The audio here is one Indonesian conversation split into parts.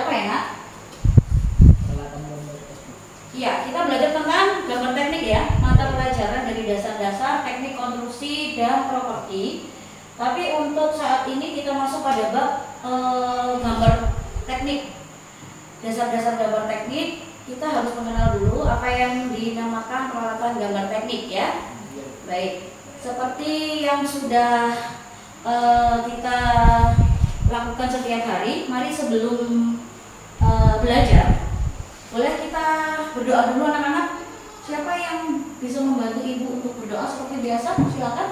apa ya, Nak? Iya, kita belajar tentang gambar teknik ya, mata pelajaran dari dasar-dasar teknik konstruksi dan properti. Tapi untuk saat ini kita masuk pada bab gambar teknik. Dasar-dasar gambar teknik, kita harus mengenal dulu apa yang dinamakan peralatan gambar teknik ya. Baik, seperti yang sudah kita lakukan setiap hari, mari sebelum belajar, boleh kita berdoa dulu anak-anak. Siapa yang bisa membantu ibu untuk berdoa seperti biasa? Silakan.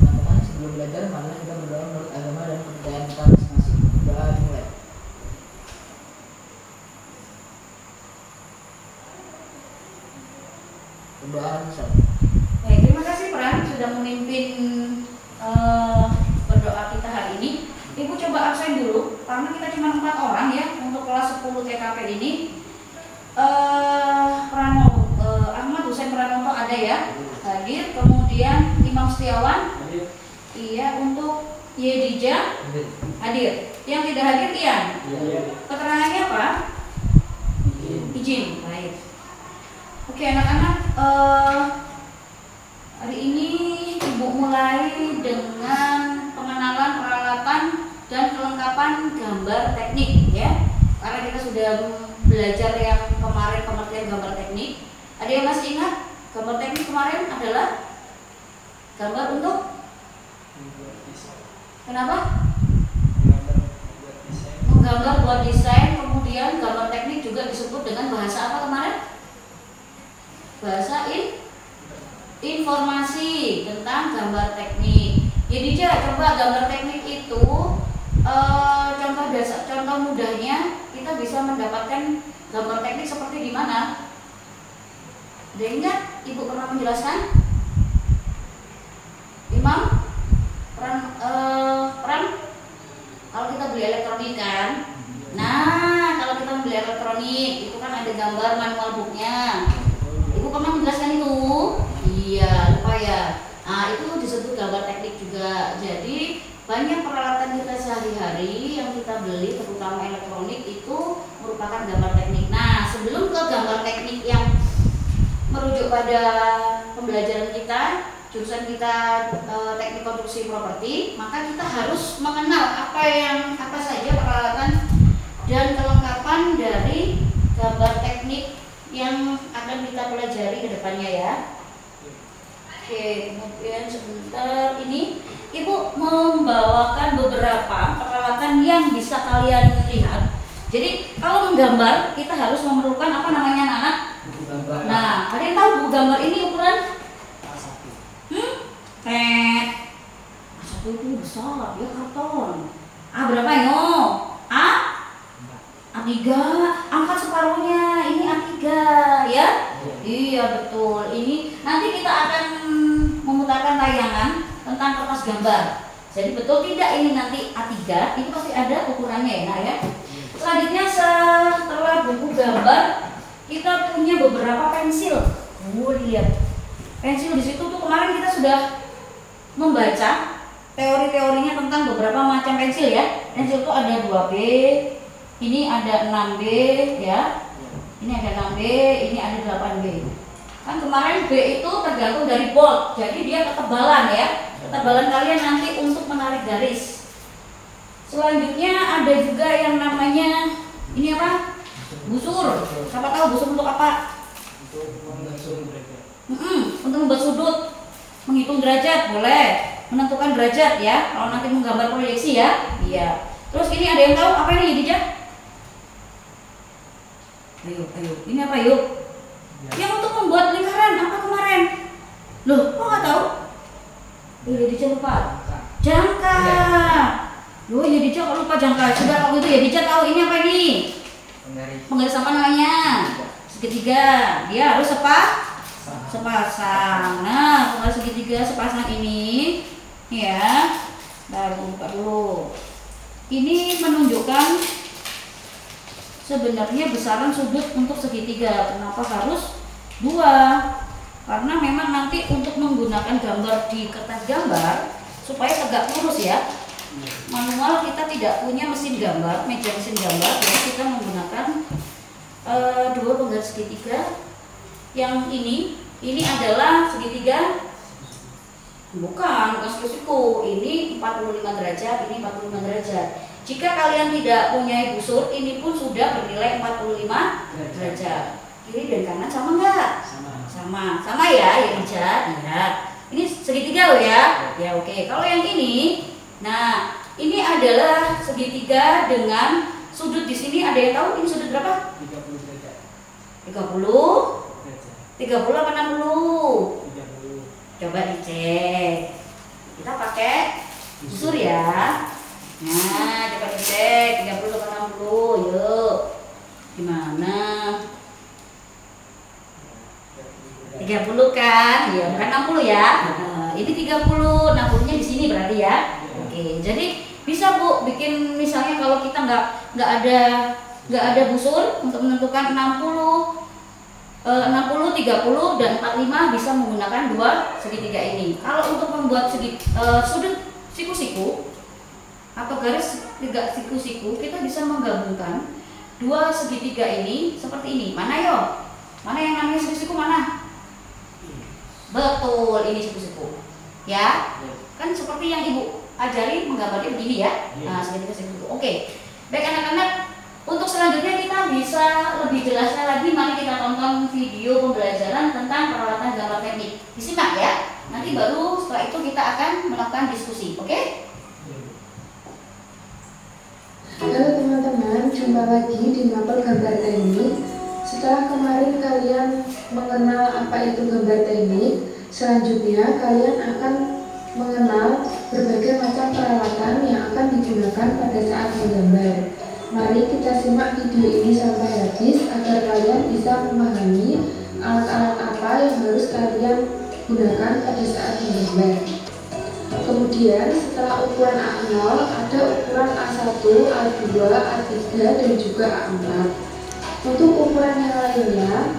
Teman-teman, sebelum belajar, marilah kita berdoa menurut agama dan kepercayaan kita masing-masing. Doa dimulai. Berdoa misal. Baik, terima kasih Pran sudah memimpin berdoa kita hari ini. Ibu coba absen dulu karena kita cuma 4 orang ya untuk kelas 10 TKP ini. Ahmad Husain Pranoto ada ya, hadir. Kemudian Imam Setiawan hadir. Iya, untuk Yedija hadir. Yang tidak hadir Ian. Iya. Keterangannya apa? Izin. Baik. Oke anak-anak, hari ini ibu mulai dengan pengenalan peralatan dan kelengkapan gambar teknik ya. Karena kita sudah belajar yang kemarin pengertian gambar teknik. Ada yang masih ingat? Gambar teknik kemarin adalah gambar untuk kenapa? Menggambar buat desain. Kemudian gambar teknik juga disebut dengan bahasa apa kemarin? Bahasa informasi tentang gambar teknik. Jadi coba gambar teknik itu contoh mudahnya kita bisa mendapatkan gambar teknik seperti di mana? Ada ingat ibu pernah menjelaskan? Imam? Peran? Kalau kita beli elektronik kan? Nah, kalau kita beli elektronik itu kan ada gambar manual booknya. Ibu pernah menjelaskan itu? Iya, lupa ya. Nah, itu disebut gambar teknik juga. Jadi banyak peralatan kita sehari-hari yang kita beli, terutama elektronik, itu merupakan gambar teknik. Nah, sebelum ke gambar teknik yang merujuk pada pembelajaran kita, jurusan kita teknik konstruksi properti, maka kita harus mengenal apa saja peralatan dan kelengkapan dari gambar teknik yang akan kita pelajari ke depannya ya. Oke, kemudian sebentar ini ibu membawakan beberapa peralatan yang bisa kalian lihat. Jadi kalau menggambar kita harus memerlukan apa namanya anak-anak? Nah, ada yang tahu buku gambar ini ukuran? A1 itu besar, dia karton. A berapa yo? A3, angkat separuhnya, ini A3 ya? Iya betul, ini nanti kita akan memutarkan tayangan tentang kertas gambar. Jadi betul tidak ini nanti A3, itu pasti ada ukurannya ya, nah ya. Selanjutnya setelah buku gambar, kita punya beberapa pensil. Lihat, pensil di situ tuh kemarin kita sudah membaca teori-teorinya tentang beberapa macam pensil ya. Pensil itu ada 2B, ini ada 6B ya. Ini ada 6B, ini ada 8B. Kan kemarin B itu tergantung dari bolt, jadi dia ketebalan ya. Ketebalan kalian nanti untuk menarik garis. Selanjutnya ada juga yang namanya ini apa? Busur. Siapa tahu busur untuk apa? Untuk membuat sudut, menghitung derajat boleh, menentukan derajat ya. Kalau nanti menggambar proyeksi ya. Iya. Terus ini ada yang tahu apa ini Dija? Ayo. Ini apa yuk? Yang untuk membuat lingkaran apa kemarin? Loh, kok nggak tahu? Dija lupa. Jangka. Loh, Dija kok lupa jangka? Sudah kalau gitu Dija tahu ini apa ini? Penggaris apa namanya? Segitiga. Dia harus sepasang. Nah, penggaris segitiga sepasang ini ya. Baru buka dulu. Ini menunjukkan sebenarnya besaran sudut untuk segitiga. Kenapa harus 2? Karena memang nanti untuk menggunakan gambar di kertas gambar supaya tegak lurus ya, manual kita tidak punya mesin gambar, meja mesin gambar, jadi kita menggunakan dua penggaris segitiga. Yang ini adalah segitiga, bukan siku-siku, ini 45 derajat, ini 45 derajat. Jika kalian tidak punya busur, ini pun sudah bernilai 45 derajat. Kiri dan kanan sama nggak? Sama ya, yang Ica. Iya. Ini segitiga loh ya. Ya oke. Kalau yang ini, nah ini adalah segitiga dengan sudut di sini. Ada yang tahu ini sudut berapa? 30 derajat. 30? 30 apa 60? 30. Coba dicek. Kita pakai busur ya. Nah, coba dicek 30 atau 60. Yuk. Gimana? 30 kan? Ya, bukan 60 ya. Nah, ini 30, 60-nya di sini berarti ya. Oke, jadi bisa Bu bikin misalnya kalau kita nggak ada busur untuk menentukan 60, 30 dan 45 bisa menggunakan dua segitiga ini. Kalau untuk membuat sudut siku-siku atau garis tiga siku-siku, kita bisa menggabungkan dua segitiga ini seperti ini. Mana yo? Mana yang namanya siku-siku mana? Betul, ini siku-siku. Ya, kan seperti yang Ibu ajari menggambarnya begini ya. Nah, segitiga siku-siku. Oke, baik anak-anak. Untuk selanjutnya kita bisa lebih jelasnya lagi, mari kita tonton video pembelajaran tentang peralatan gambar teknik. Disimak ya. Nanti baru setelah itu kita akan melakukan diskusi, oke? Halo teman-teman, jumpa lagi di Mapel Gambar Teknik. Setelah kemarin kalian mengenal apa itu gambar teknik, selanjutnya kalian akan mengenal berbagai macam peralatan yang akan digunakan pada saat menggambar. Mari kita simak video ini sampai habis agar kalian bisa memahami alat-alat apa yang harus kalian gunakan pada saat menggambar. Kemudian setelah ukuran A0 ada ukuran A1, A2, A3 dan juga A4. Untuk ukuran yang lainnya,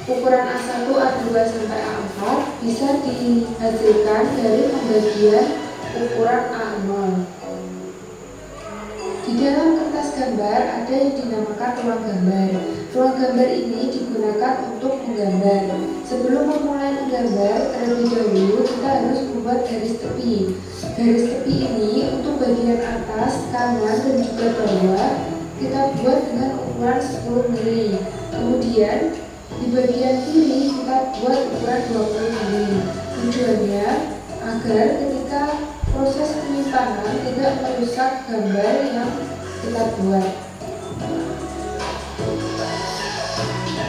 ukuran A1, A2 sampai A4 bisa dihasilkan dari pembagian ukuran A0. Di dalam kertas gambar ada yang dinamakan ruang gambar. Ruang gambar ini digunakan untuk menggambar. Sebelum memulai menggambar, terlebih dahulu kita harus membuat garis tepi. Garis tepi ini untuk bagian atas, kanan, dan juga bawah kita buat dengan ukuran 10 mili. Kemudian di bagian kiri kita buat ukuran 20 mili. Tujuannya agar ketika proses penyimpanan tidak merusak gambar yang kita buat.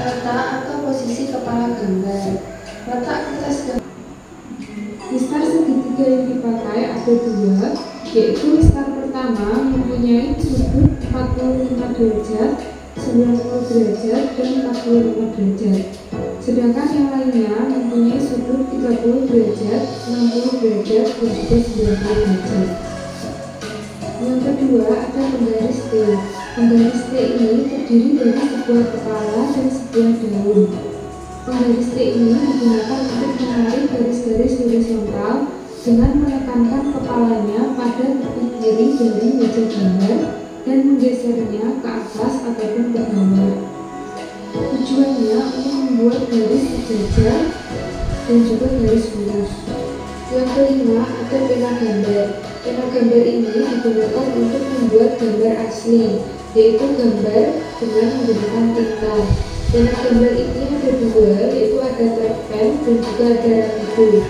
Letak atau posisi kepala gambar. Letak kertas gambar. Mistar segitiga yang dipakai ada dua, yaitu mistar pertama mempunyai sudut 45 derajat, 90 derajat, dan 45 derajat. Sedangkan yang lainnya mempunyai sudut 30 derajat, 60 derajat, dan juga 90 derajat. Yang kedua ada penggaris T. Penggaris T ini terdiri dari sebuah kepala dan sebuah daun. Penggaris T ini digunakan untuk menarik garis-garis horizontal dengan menekankan kepalanya pada tepi kiri dari meja gambar dan menggesernya ke atas ataupun ke bawah. Tujuannya untuk membuat garis sejajar dan juga garis lurus. Yang kelima ada pena gambar. Pena gambar ini digunakan untuk membuat gambar asli, yaitu gambar dengan menggunakan tinta. Pena gambar ini ada dua, yaitu ada trackpen dan juga ada rapido.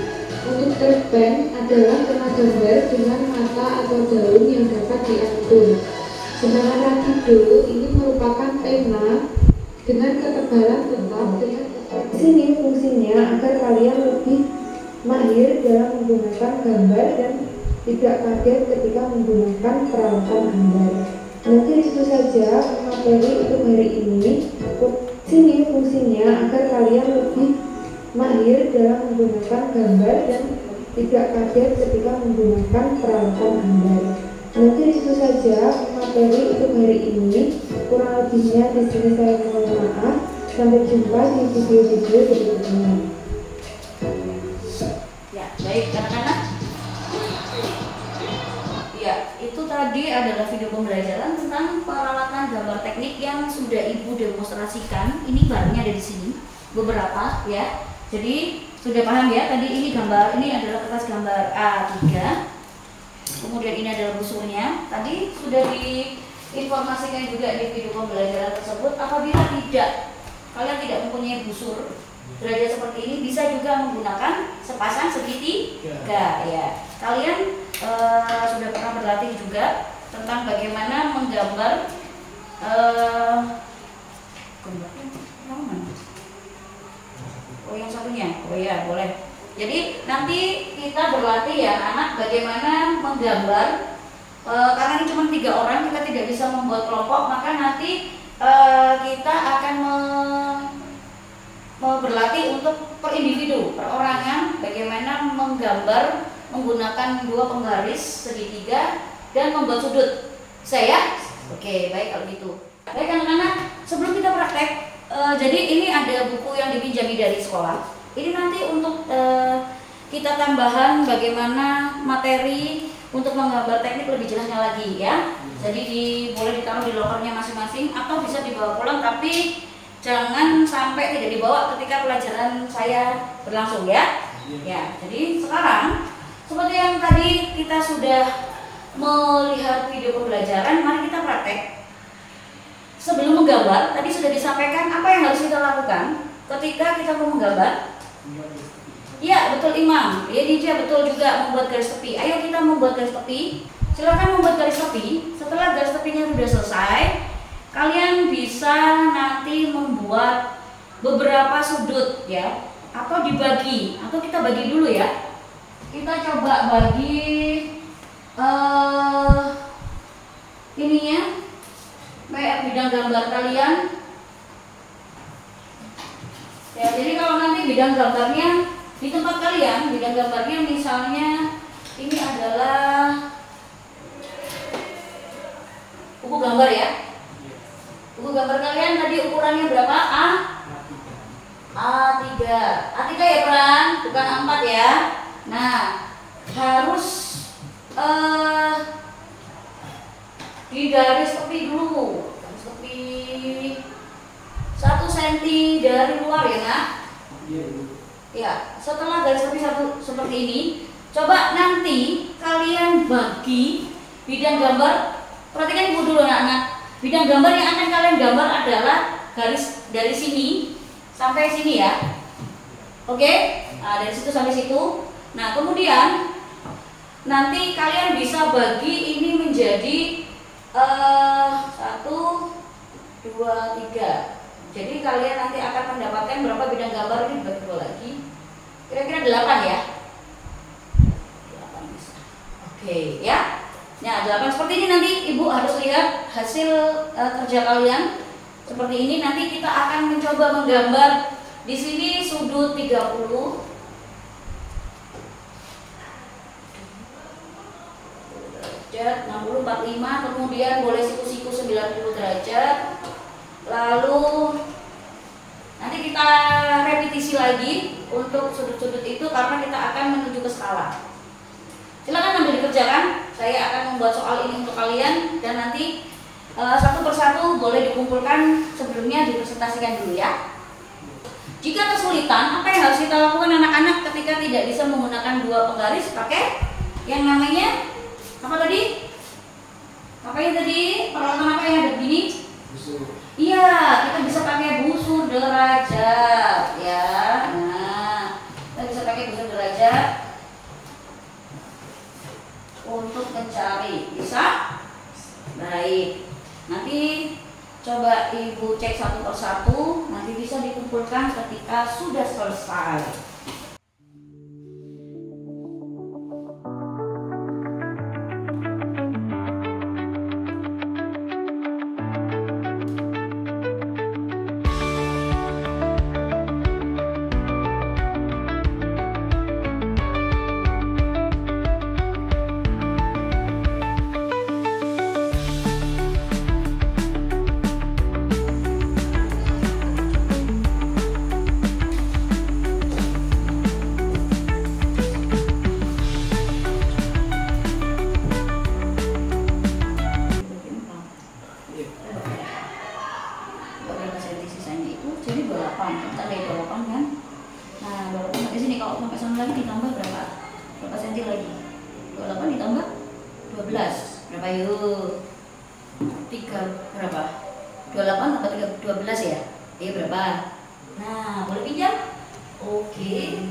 Untuk trackpen adalah pena gambar dengan mata atau daun yang dapat diatur. Sedangkan rapido ini merupakan pena dengan ketebalan tetap. Sini fungsinya agar kalian lebih mahir dalam menggunakan gambar dan tidak kaget ketika menggunakan peralatan gambar. Mungkin itu saja materi untuk hari ini. Sini fungsinya agar kalian lebih mahir dalam menggunakan gambar dan tidak kaget ketika menggunakan peralatan gambar. Mungkin itu saja materi untuk hari ini. Kurang lebihnya di sini saya mohon maaf. Sampai jumpa di video-video berikutnya. Ya, baik anak-anak. Ya, itu Itu tadi adalah video pembelajaran tentang peralatan gambar teknik yang sudah Ibu demonstrasikan. Ini barangnya ada di sini, beberapa ya. Jadi sudah paham ya, tadi ini gambar, ini adalah kertas gambar A3. Kemudian ini adalah busurnya. Tadi sudah diinformasikan juga di video pembelajaran tersebut. Apabila kalian tidak mempunyai busur derajat seperti ini, bisa juga menggunakan sepasang segitiga ya. Kalian sudah pernah berlatih juga tentang bagaimana menggambar oh yang satunya, oh ya boleh. Jadi nanti kita berlatih ya anak bagaimana menggambar karena ini cuma 3 orang, kita tidak bisa membuat kelompok, maka nanti kita akan berlatih untuk per individu, perorangan, bagaimana menggambar menggunakan 2 penggaris segitiga dan membuat sudut. Bisa ya? Oke, baik kalau gitu. Baik anak-anak, sebelum kita praktek, jadi ini ada buku yang dipinjami dari sekolah. Ini nanti untuk kita tambahan bagaimana materi untuk menggambar teknik lebih jelasnya lagi ya. Jadi boleh ditaruh di lokernya masing-masing atau bisa dibawa pulang, tapi jangan sampai tidak dibawa ketika pelajaran saya berlangsung ya. Ya, jadi sekarang seperti yang tadi kita sudah melihat video pembelajaran, mari kita praktek. Sebelum menggambar, tadi sudah disampaikan apa yang harus kita lakukan ketika kita mau menggambar. Iya, betul Imam. Ya, dia betul juga membuat garis tepi. Ayo kita membuat garis tepi. Silakan membuat garis tepi. Setelah garis tepinya sudah selesai, kalian bisa nanti membuat beberapa sudut ya, atau dibagi, atau kita bagi dulu ya. Kita coba bagi ininya, bidang gambar kalian. Ya, jadi kalau nanti bidang gambarnya di tempat kalian, bidang gambarnya misalnya ini adalah buku gambar ya. Buku gambar kalian tadi ukurannya berapa? A3. A3 ya Pran, bukan A4 ya. Nah, harus di garis tepi dulu. Garis tepi 1 cm dari luar ya nak. Ya, setelah garis tepi 1 seperti ini, coba nanti kalian bagi bidang gambar. Perhatikan ibu dulu anak-anak. Bidang gambar yang akan kalian gambar adalah garis dari sini sampai sini ya. Oke? Nah, dari situ sampai situ. Nah, kemudian nanti kalian bisa bagi ini menjadi 1, 2, 3. Jadi kalian nanti akan mendapatkan berapa bidang gambar ini dibagi 2 lagi. Kira-kira 8 ya. 8 bisa. Oke, ya. Nah, 8 seperti ini nanti Ibu harus lihat hasil kerja kalian. Seperti ini nanti kita akan mencoba menggambar di sini sudut 30. Derajat 60, 45, kemudian boleh siku-siku 90 derajat. Lalu nanti kita repetisi lagi untuk sudut-sudut itu karena kita akan menuju ke skala. Silakan ambil dikerjakan. Saya akan membuat soal ini untuk kalian dan nanti satu persatu boleh dikumpulkan, sebelumnya dipresentasikan dulu ya. Jika kesulitan, apa yang harus kita lakukan anak-anak ketika tidak bisa menggunakan 2 penggaris? Pakai yang namanya apa tadi? Makanya tadi peralatan apa yang ada begini? Busur. Iya, kita bisa pakai busur derajat ya. Nah, kita bisa pakai busur derajat untuk mencari. Bisa? Baik. Nanti coba Ibu cek satu persatu. Nanti bisa dikumpulkan ketika sudah selesai. 3 berapa? 28 tambah 12 ya? Iya berapa? Nah, boleh pinjam? Oke.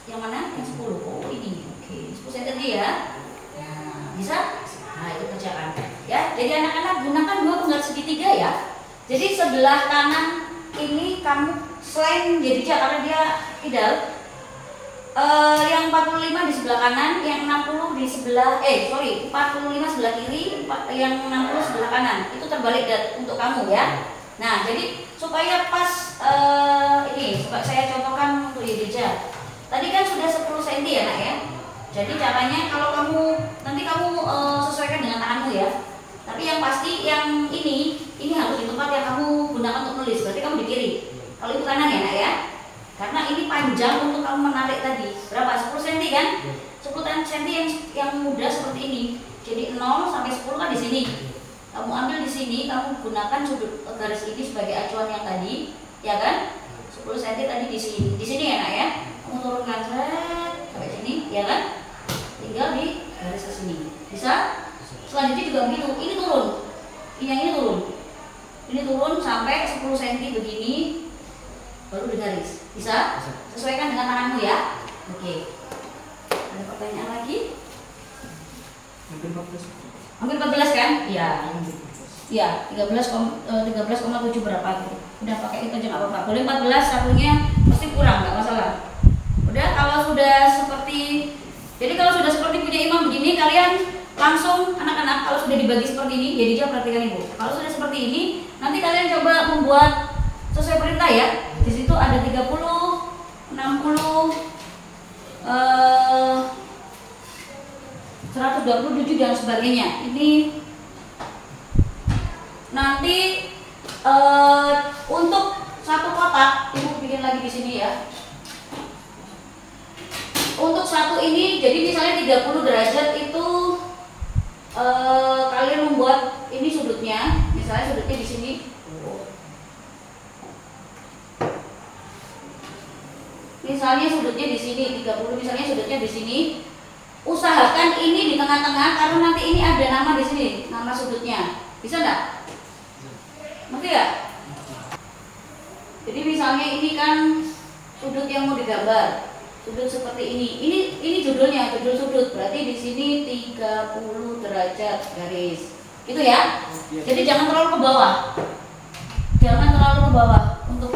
Yang mana? Yang 10. Oh, ini. Oke. 10 cm tadi ya. Nah, bisa? Nah, itu kerjakan. Ya, jadi anak-anak gunakan 2 penggaris segitiga ya. Jadi sebelah kanan ini kamu selain jadi karena dia ideal, yang 45 di sebelah kanan, yang 60 di sebelah 45 sebelah kiri, yang 60 sebelah kanan. Itu terbalik untuk kamu ya. Nah, jadi supaya pas ini coba saya contohkan untuk Yedija. Tadi kan sudah 10 cm ya nak ya. Jadi caranya kalau nanti kamu sesuaikan dengan tanganmu ya. Tapi yang pasti yang ini harus di tempat yang kamu gunakan untuk nulis. Berarti kamu di kiri. Kalau itu kanan ya nak ya. Karena ini panjang untuk kamu menarik tadi. Berapa? 10 cm kan? 10 cm yang mudah seperti ini. Jadi 0 sampai 10 kan di sini. Kamu ambil di sini, kamu gunakan sudut garis ini sebagai acuan yang tadi, ya kan? 10 cm tadi di sini. Di sini ya nak ya. Kamu turunkan sampai sini, ya kan? Tinggal di garis ke sini. Bisa? Selanjutnya juga begitu. Ini turun. Ini turun. Ini turun sampai 10 cm begini. Baru di garis. Bisa? Sesuaikan dengan tanganmu ya. Oke. Ada pertanyaan lagi? Hampir 14 kan? Iya. Iya, 13,7 berapa gitu. Udah pakai itu aja nggak apa-apa. Boleh 14, satunya pasti kurang, nggak masalah. Udah, kalau sudah seperti punya imam begini, kalian langsung anak-anak kalau sudah dibagi seperti ini, jadi jangan perhatikan ibu. Kalau sudah seperti ini, nanti kalian coba membuat sesuai perintah ya. Di situ ada 30, 60, 127 dan sebagainya. Ini nanti untuk satu kotak, ibu bikin lagi di sini ya. Untuk satu ini, jadi misalnya 30 derajat itu kalian membuat ini sudutnya, misalnya sudutnya di sini. Misalnya sudutnya di sini 30, misalnya sudutnya di sini. Usahakan ini di tengah-tengah karena nanti ini ada nama di sini, nama sudutnya. Bisa enggak? Ngerti enggak? Jadi misalnya ini kan sudut yang mau digambar. Sudut seperti ini. Ini judulnya, judul sudut. Berarti di sini 30 derajat garis. Gitu ya? Jadi jangan terlalu ke bawah. Jangan terlalu ke bawah untuk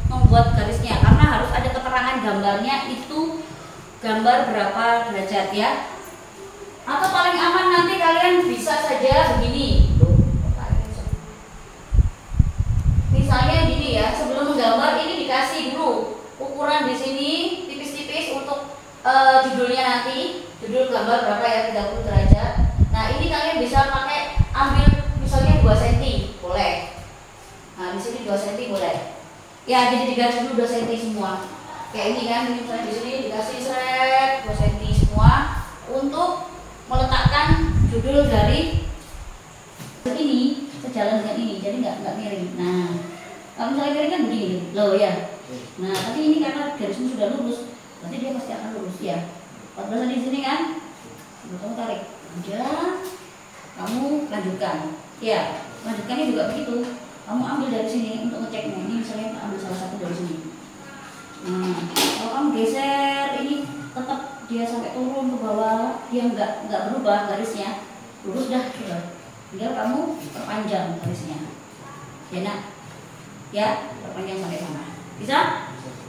membuat garisnya karena harus ada keterangan gambarnya itu gambar berapa derajat ya. Atau paling aman nanti kalian bisa saja begini. Misalnya gini ya, sebelum menggambar ini dikasih dulu ukuran di sini tipis-tipis untuk judulnya nanti, judul gambar berapa ya 30 derajat. Nah, ini kalian bisa pakai ambil misalnya 2 cm, boleh. Nah, di sini 2 cm boleh. Ya, jadi digaris dulu 2 cm semua. Kayak ini kan, misalnya di sini dikasih 2 cm semua untuk meletakkan judul dari ini sejalan dengan ini, jadi nggak miring. Nah, kalau misalnya miring kan begini loh ya. Nah, tapi ini karena garismu sudah lurus, nanti dia pasti akan lurus ya. 14 di sini kan, kamu tarik, udah, kamu lanjutkan. Ya, lanjutkannya juga begitu. Kamu ambil dari sini untuk ngeceknya. Ini misalnya ambil salah satu dari sini. Nah, kalau kamu geser ini tetap dia sampai turun ke bawah, dia nggak berubah garisnya, lurus dah. Tinggal kamu perpanjang garisnya. Ya nak, ya perpanjang sampai sana. Bisa?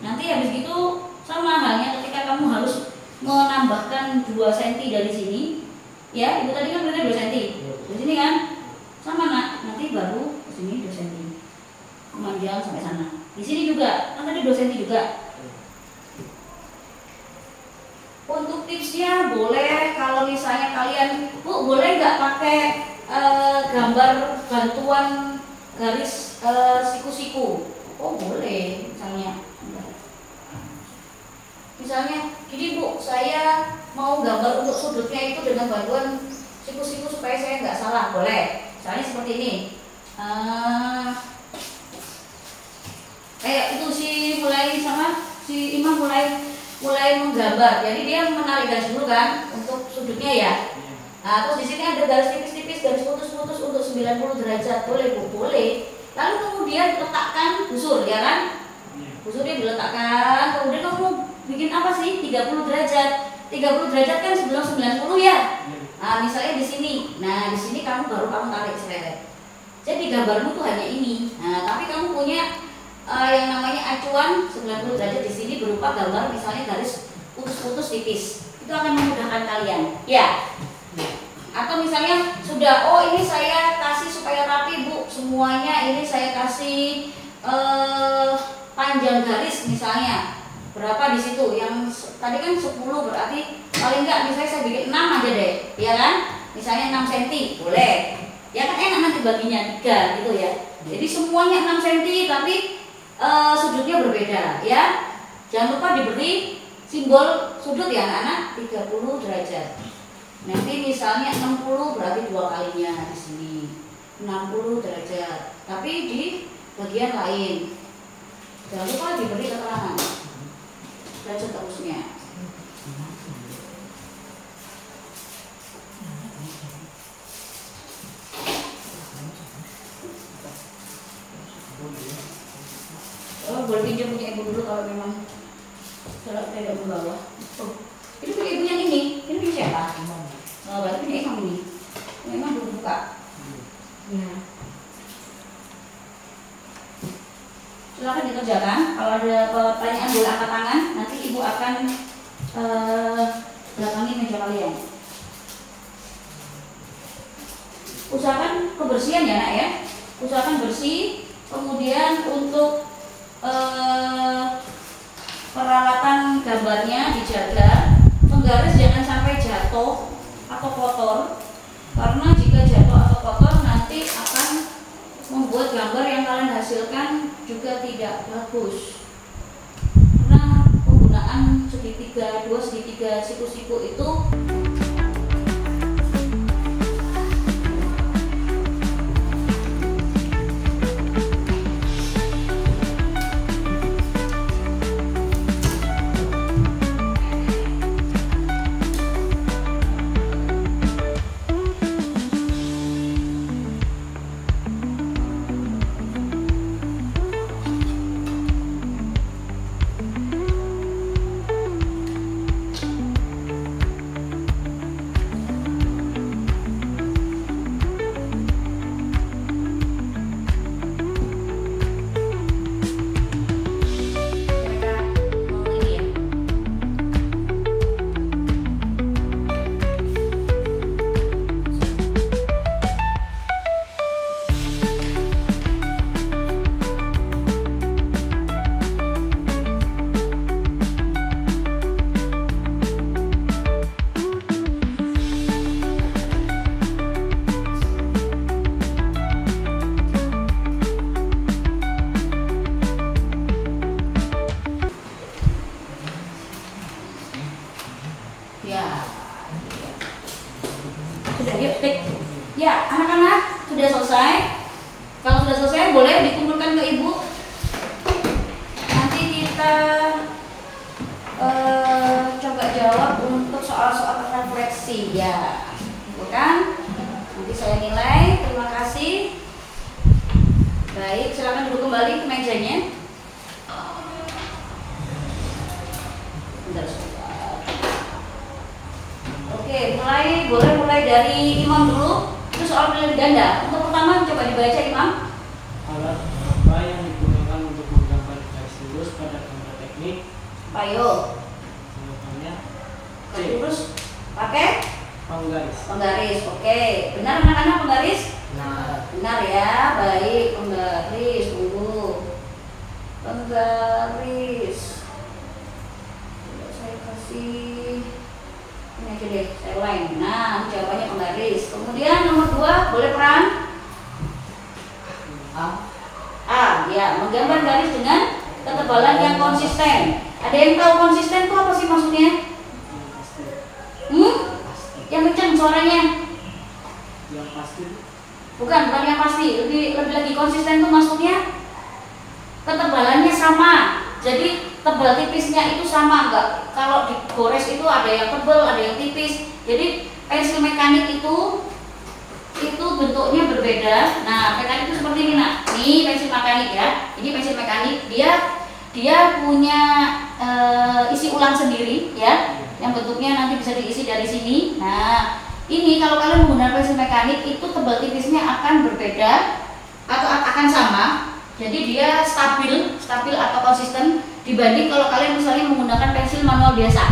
Nanti habis itu sama halnya ketika kamu harus menambahkan 2 cm dari sini. Ya, ibu tadi kan benar 2 cm. Di sini kan sama nak. Nanti baru ke sini 2 cm. Memanjang sampai sana. Di sini juga, kan tadi 2 cm juga. Untuk tipsnya boleh kalau misalnya kalian, Bu, boleh nggak pakai gambar bantuan garis siku-siku? Oh boleh, misalnya gini Bu, saya mau gambar untuk sudutnya itu dengan bantuan siku-siku supaya saya nggak salah, boleh. Misalnya seperti ini, kayak itu si Imam mulai menggambar, jadi dia menarik garis dulu kan untuk sudutnya ya. Nah, terus di sini ada garis tipis-tipis, garis putus-putus untuk 90 derajat, boleh Bu? Boleh. Lalu kemudian letakkan busur, ya kan? Busurnya diletakkan, kemudian kamu bikin apa sih? 30 derajat. 30 derajat kan sebelum 90 ya. Nah, misalnya di sini. Nah, di sini kamu tarik seret. Jadi gambarmu tuh hanya ini. Nah, tapi kamu punya yang namanya acuan 90 derajat di sini berupa gambar misalnya garis putus-putus tipis. Itu akan memudahkan kalian. Ya. Atau misalnya sudah, oh ini saya kasih supaya rapi Bu, semuanya ini saya kasih panjang garis misalnya berapa di situ, yang tadi kan 10 berarti paling enggak misalnya saya bikin 6 aja deh, ya kan? Misalnya 6 cm, boleh. Ya kan enak nanti baginya 3 gitu ya. Jadi semuanya 6 cm tapi sudutnya berbeda ya. Jangan lupa diberi simbol sudut ya anak-anak, 30 derajat. Nanti misalnya 60 berarti 2 kalinya di sini. 60 derajat. Tapi di bagian lain. Jangan lupa diberi keterangan dan seterusnya. Oh, boleh pinjam punya ibu dulu kalau memang tidak membawa. Oh, itu punya ibu yang ini punya siapa? Oh, berarti punya Imam ini. Memang belum buka. Ya. Silakan dikerjakan. Kalau ada pertanyaan boleh angkat tangan. Nanti ibu akan datangi meja kalian. Usahakan kebersihan ya nak ya. Usahakan bersih. Kemudian untuk peralatan gambarnya dijaga. Menggaris jangan sampai jatuh atau kotor. Karena jika jatuh atau kotor nanti akan membuat gambar yang kalian hasilkan juga tidak bagus. Karena penggunaan segitiga, 2 segitiga, siku-siku itu ya, anak-anak sudah selesai. Kalau sudah selesai boleh dikumpulkan ke ibu. Nanti kita coba jawab untuk soal-soal refleksi ya, bukan? Nanti saya nilai. Terima kasih. Baik, silakan duduk kembali ke mejanya. Bentar, oke, boleh mulai dari Imam dulu. Itu soal pilihan ganda. Untuk pertama coba dibaca Imam. Alat apa yang digunakan untuk menggambar garis lurus pada gambar teknik? Payo. Jawabannya C. Garis lurus pakai Penggaris. penggaris. Oke, benar anak-anak penggaris? Benar ya. Baik, penggaris. Tunggu. Penggaris. Coba saya kasih ini aja deh, saya ulang. Nah, jawabannya penggaris. Kemudian nomor 2, boleh peran? A, ya, menggambar garis dengan ketebalan yang konsisten. Ada yang tahu konsisten itu apa sih maksudnya? Yang kencang suaranya? Yang pasti. Bukan yang pasti. Lebih lagi konsisten itu maksudnya ketebalannya sama. Jadi tebal tipisnya itu sama, enggak? Kalau digores itu ada yang tebal, ada yang tipis. Jadi pensil mekanik itu bentuknya berbeda. Nah, mekanik itu seperti ini, nak. Ini pensil mekanik ya. Ini pensil mekanik, dia punya isi ulang sendiri ya. Yang bentuknya nanti bisa diisi dari sini. Nah, ini kalau kalian menggunakan pensil mekanik itu tebal tipisnya akan berbeda atau akan sama. Jadi dia stabil atau konsisten dibanding kalau kalian misalnya menggunakan pensil manual biasa.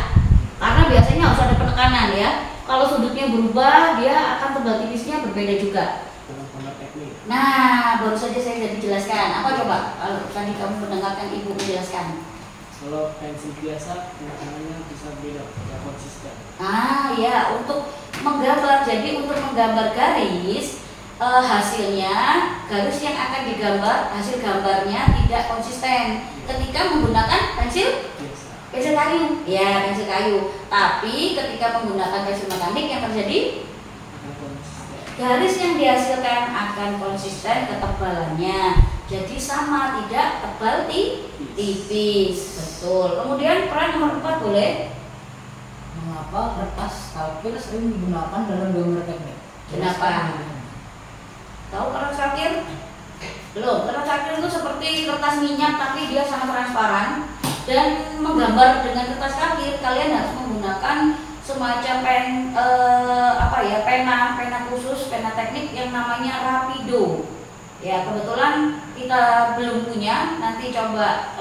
Karena biasanya harus ada penekanan ya. Kalau sudutnya berubah, dia akan tebal tipisnya berbeda juga. Dalam gambar teknik. Nah, baru saja saya sudah dijelaskan. Apa coba? Kalau tadi kamu mendengarkan ibu menjelaskan. Kalau pensil biasa penekanan bisa beda, tidak konsisten. Ah ya, untuk menggambar. Jadi untuk menggambar garis, hasilnya garis yang akan digambar, hasil gambarnya tidak konsisten ketika menggunakan pensil kayu. Ya, pensil kayu. Tapi ketika menggunakan pensil mekanik yang terjadi garis yang dihasilkan akan konsisten ketebalannya. Jadi sama, tidak tebal tipis. Betul. Kemudian peran nomor 4 boleh. Mengapa kertas kalkir sering digunakan dalam gambar teknik? Kenapa? Tahu kertas kalkir? Belum. Kertas kalkir itu seperti kertas minyak tapi dia sangat transparan. Dan menggambar dengan kertas kalkir kalian harus menggunakan semacam pena khusus, pena teknik yang namanya Rapido. Ya, kebetulan kita belum punya, nanti coba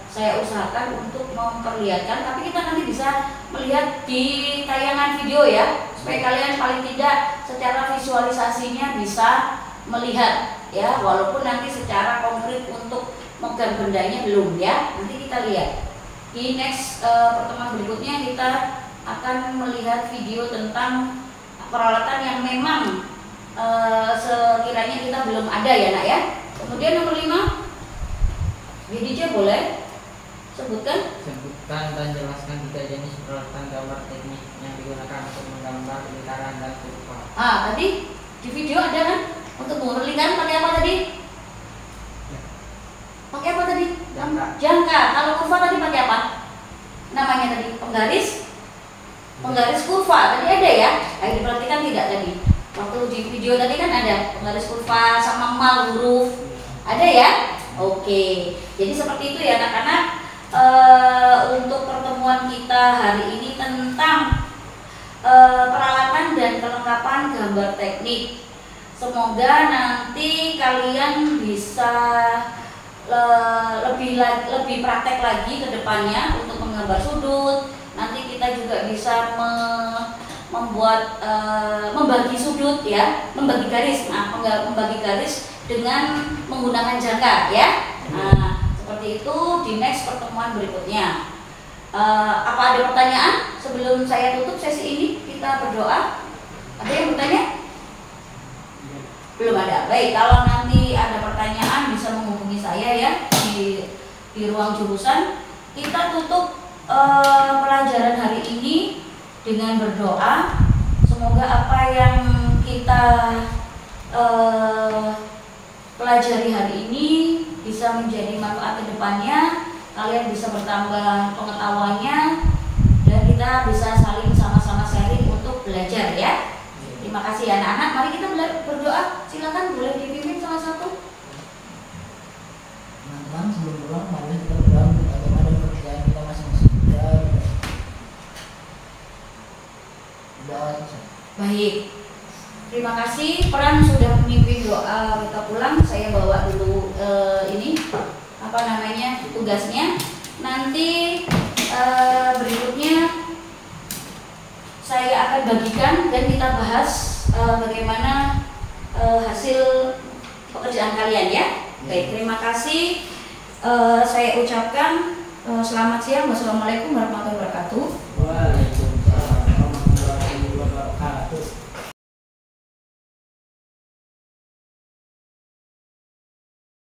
saya usahakan untuk memperlihatkan, tapi kita nanti bisa melihat di tayangan video ya, supaya kalian paling tidak secara visualisasinya bisa melihat ya, walaupun nanti secara konkret untuk megang bendanya belum ya, nanti kita lihat di next pertemuan berikutnya. Kita akan melihat video tentang peralatan yang memang sekiranya kita belum ada ya nak ya. Kemudian nomor 5, BDJ boleh sebutkan dan jelaskan 3 jenis peralatan gambar teknik yang digunakan untuk menggambar lingkaran dan kurva. Tadi di video ada kan untuk menggambar lingkaran pakai apa tadi? Pakai apa tadi? Jangka. Kalau kurva tadi pakai apa? Namanya tadi penggaris kurva. Tadi ada ya? Diperhatikan tidak tadi? Waktu di video tadi kan ada penggaris kurva sama mal huruf. Ada ya? Oke. Jadi seperti itu ya anak-anak. Untuk pertemuan kita hari ini tentang peralatan dan kelengkapan gambar teknik. Semoga nanti kalian bisa lebih praktek lagi ke depannya untuk menggambar sudut. Nanti kita juga bisa membuat membagi sudut ya, membagi garis dengan menggunakan jangka ya. Nah, seperti itu di next pertemuan berikutnya. Apa ada pertanyaan sebelum saya tutup sesi ini? Kita berdoa. Ada yang bertanya? Belum ada. Baik, kalau nanti ada pertanyaan bisa menghubungi saya ya di ruang jurusan. Kita tutup pelajaran hari ini dengan berdoa. Semoga apa yang kita pelajari hari ini bisa menjadi manfaat ke depannya. Kalian bisa bertambah pengetahuannya dan kita bisa saling sama-sama sharing untuk belajar ya. Terima kasih anak-anak. Mari kita berdoa. Silakan boleh dipimpin salah satu. Teman-teman, sebelum pulang mari kita berdoa untuk agama dan kepercayaan kita masing-masing. Baik. Terima kasih. Peran sudah memimpin doa kita pulang. Saya bawa dulu tugasnya. Nanti berikutnya saya akan bagikan dan kita bahas bagaimana hasil pekerjaan kalian ya. Baik, terima kasih. Saya ucapkan selamat siang. Wassalamualaikum warahmatullahi wabarakatuh.